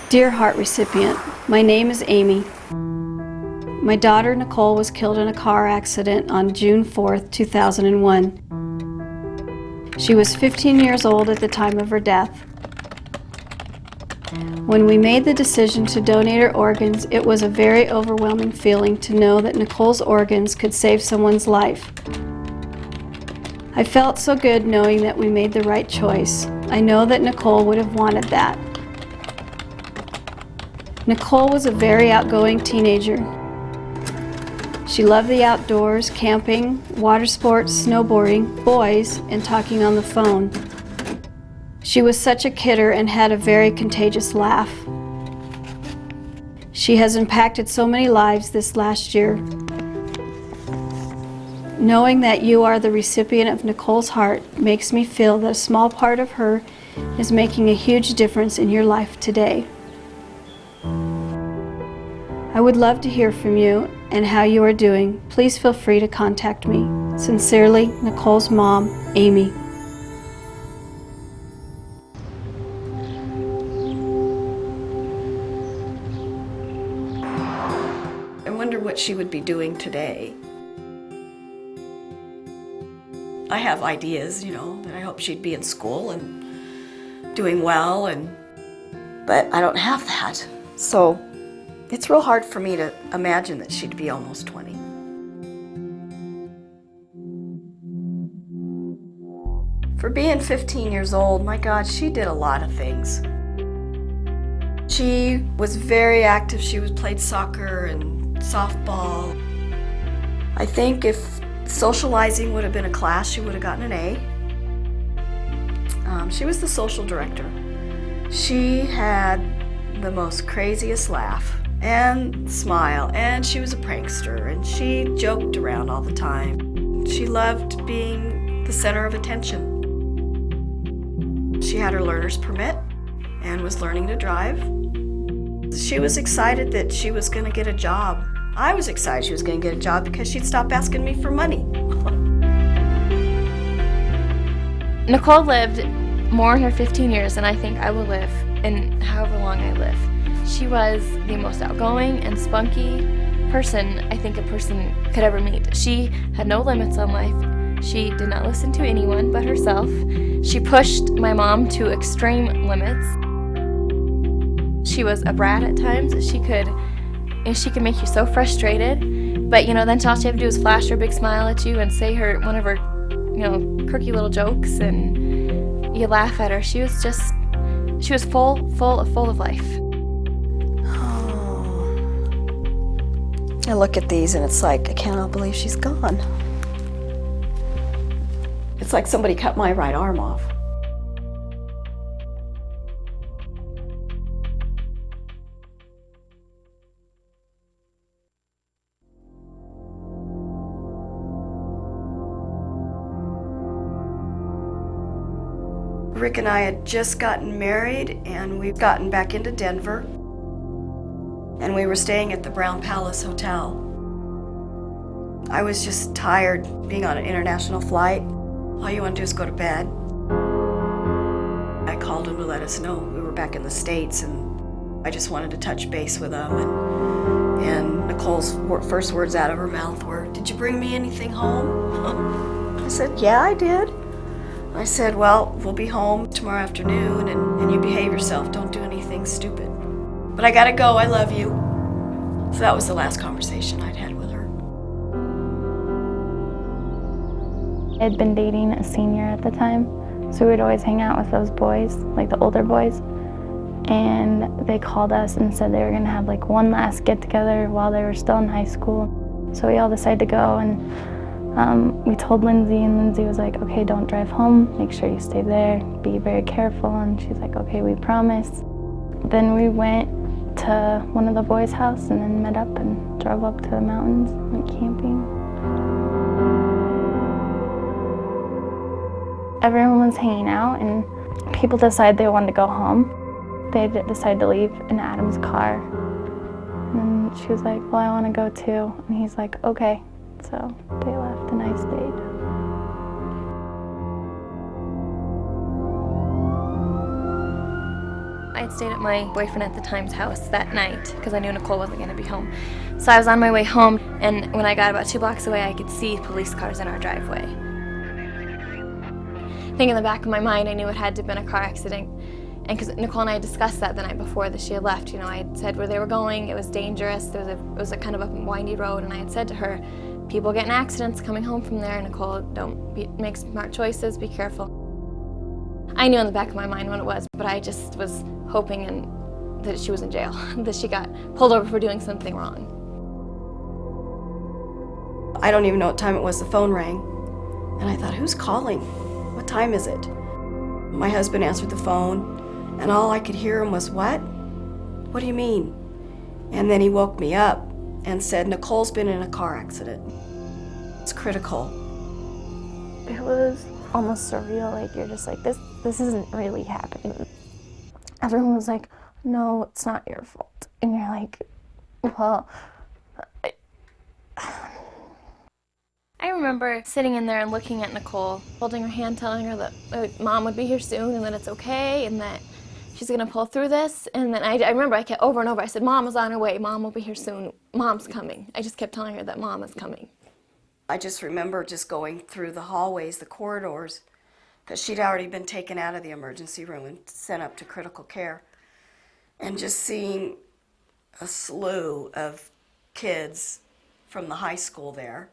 Dear Heart recipient, my name is Amy. My daughter Nicole was killed in a car accident on June 4th, 2001. She was 15 years old at the time of her death. When we made the decision to donate her organs, it was a very overwhelming feeling to know that Nicole's organs could save someone's life. I felt so good knowing that we made the right choice. I know that Nicole would have wanted that. Nicole was a very outgoing teenager. She loved the outdoors, camping, water sports, snowboarding, boys, and talking on the phone. She was such a kidder and had a very contagious laugh. She has impacted so many lives this last year. Knowing that you are the recipient of Nicole's heart makes me feel that a small part of her is making a huge difference in your life today. I would love to hear from you and how you are doing. Please feel free to contact me. Sincerely, Nicole's mom, Amy. I wonder what she would be doing today. I have ideas, that I hope she'd be in school and doing well, but I don't have that. So it's real hard for me to imagine that she'd be almost 20. For being 15 years old, my God, she did a lot of things. She was very active. She played soccer and softball. I think if socializing would have been a class, she would have gotten an A. She was the social director. She had the most craziest laugh and smile, and she was a prankster, and she joked around all the time. She loved being the center of attention. She had her learner's permit and was learning to drive. She was excited that she was going to get a job. I was excited she was going to get a job because she'd stop asking me for money. Nicole lived more in her 15 years than I think I will live in however long I live. She was the most outgoing and spunky person I think a person could ever meet. She had no limits on life. She did not listen to anyone but herself. She pushed my mom to extreme limits. She was a brat at times. She could make you so frustrated, but then all she had to do was flash her big smile at you and say one of her, quirky little jokes, and you laugh at her. She was full of life. Oh. I look at these and it's like, I cannot believe she's gone. It's like somebody cut my right arm off. Rick and I had just gotten married, and we've gotten back into Denver, and we were staying at the Brown Palace Hotel. I was just tired being on an international flight. All you want to do is go to bed. I called him to let us know we were back in the States, and I just wanted to touch base with him. And Nicole's first words out of her mouth were, "Did you bring me anything home?" I said, "Yeah, I did." I said, "Well, we'll be home tomorrow afternoon, and you behave yourself. Don't do anything stupid. But I gotta go, I love you." So that was the last conversation I'd had with her. I had been dating a senior at the time, so we would always hang out with those boys, like the older boys. And they called us and said they were gonna have one last get together while they were still in high school. So we all decided to go, and we told Lindsay, and Lindsay was like, "Okay, don't drive home, make sure you stay there, be very careful." And she's like, "Okay, we promise." Then we went to one of the boys' house and then met up and drove up to the mountains, went camping. Everyone was hanging out, and people decided they wanted to go home. They decided to leave in Adam's car. And she was like, "Well, I want to go too." And he's like, "Okay." So they left and I stayed. I had stayed at my boyfriend at the time's house that night because I knew Nicole wasn't going to be home. So I was on my way home, and when I got about 2 blocks away, I could see police cars in our driveway. I think in the back of my mind, I knew it had to have been a car accident. And because Nicole and I had discussed that the night before that she had left, you know, I had said where they were going, it was dangerous, it was a kind of a windy road, and I had said to her, people get in accidents coming home from there, Nicole, make smart choices, be careful. I knew in the back of my mind what it was, but I just was hoping that she was in jail, that she got pulled over for doing something wrong. I don't even know what time it was, the phone rang. And I thought, who's calling? What time is it? My husband answered the phone, and all I could hear him was, what? What do you mean? And then he woke me up and said, Nicole's been in a car accident. It's critical. It was almost surreal, like you're just like, this isn't really happening. Everyone was like, no, it's not your fault. And you're like, well, I remember sitting in there and looking at Nicole, holding her hand, telling her that Mom would be here soon and that it's okay and that she's gonna pull through this. And then I remember I kept over and over, I said, Mom is on her way, Mom will be here soon, Mom's coming. I just kept telling her that Mom is coming. I just remember just going through the hallways, the corridors, because she'd already been taken out of the emergency room and sent up to critical care, and just seeing a slew of kids from the high school there,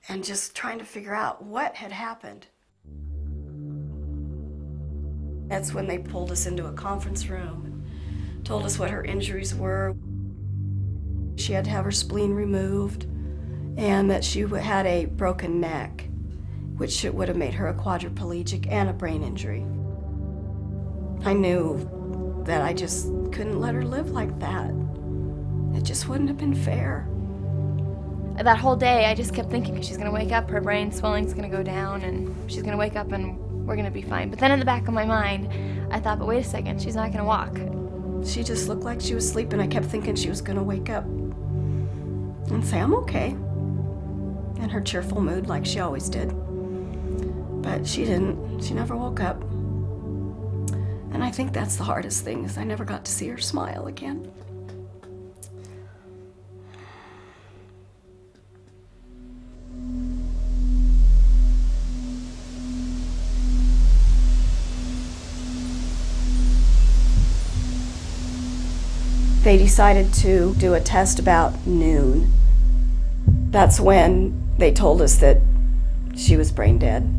and just trying to figure out what had happened. That's when they pulled us into a conference room and told us what her injuries were. She had to have her spleen removed, and that she had a broken neck, which would have made her a quadriplegic and a brain injury. I knew that I just couldn't let her live like that. It just wouldn't have been fair. That whole day, I just kept thinking she's gonna wake up, her brain swelling's gonna go down, and she's gonna wake up and we're gonna be fine. But then in the back of my mind, I thought, but wait a second, she's not gonna walk. She just looked like she was sleeping. I kept thinking she was gonna wake up and say, I'm okay. In her cheerful mood like she always did. But she didn't. She never woke up. And I think that's the hardest thing, is I never got to see her smile again. They decided to do a test about noon. That's when they told us that she was brain dead.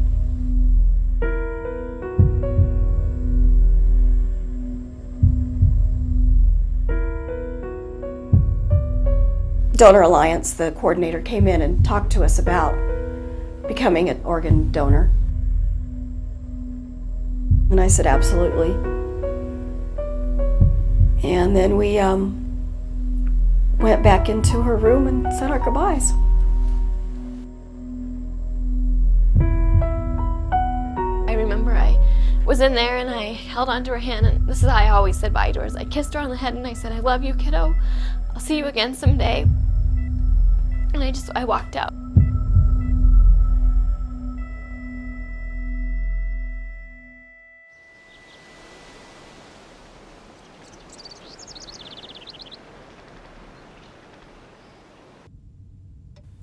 Donor Alliance, the coordinator, came in and talked to us about becoming an organ donor. And I said, absolutely. And then we went back into her room and said our goodbyes. I remember I was in there and I held onto her hand, and this is how I always said bye to her. I kissed her on the head and I said, I love you, kiddo. I'll see you again someday. And I walked out.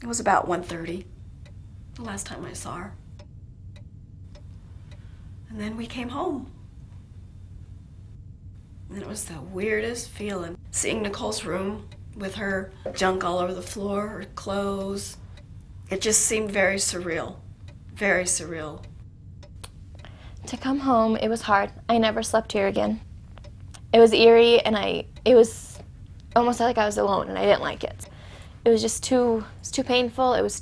It was about 1:30, the last time I saw her. And then we came home. And it was the weirdest feeling, seeing Nicole's room with her junk all over the floor, her clothes. It just seemed very surreal, very surreal. To come home, it was hard. I never slept here again. It was eerie, and it was almost like I was alone, and I didn't like it. It was just too painful. It was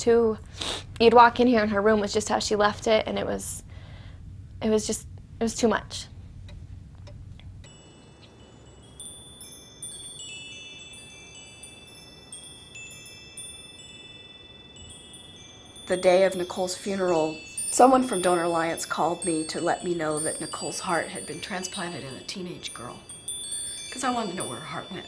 you'd walk in here and her room was just how she left it, and it was too much. The day of Nicole's funeral, someone from Donor Alliance called me to let me know that Nicole's heart had been transplanted in a teenage girl, because I wanted to know where her heart went.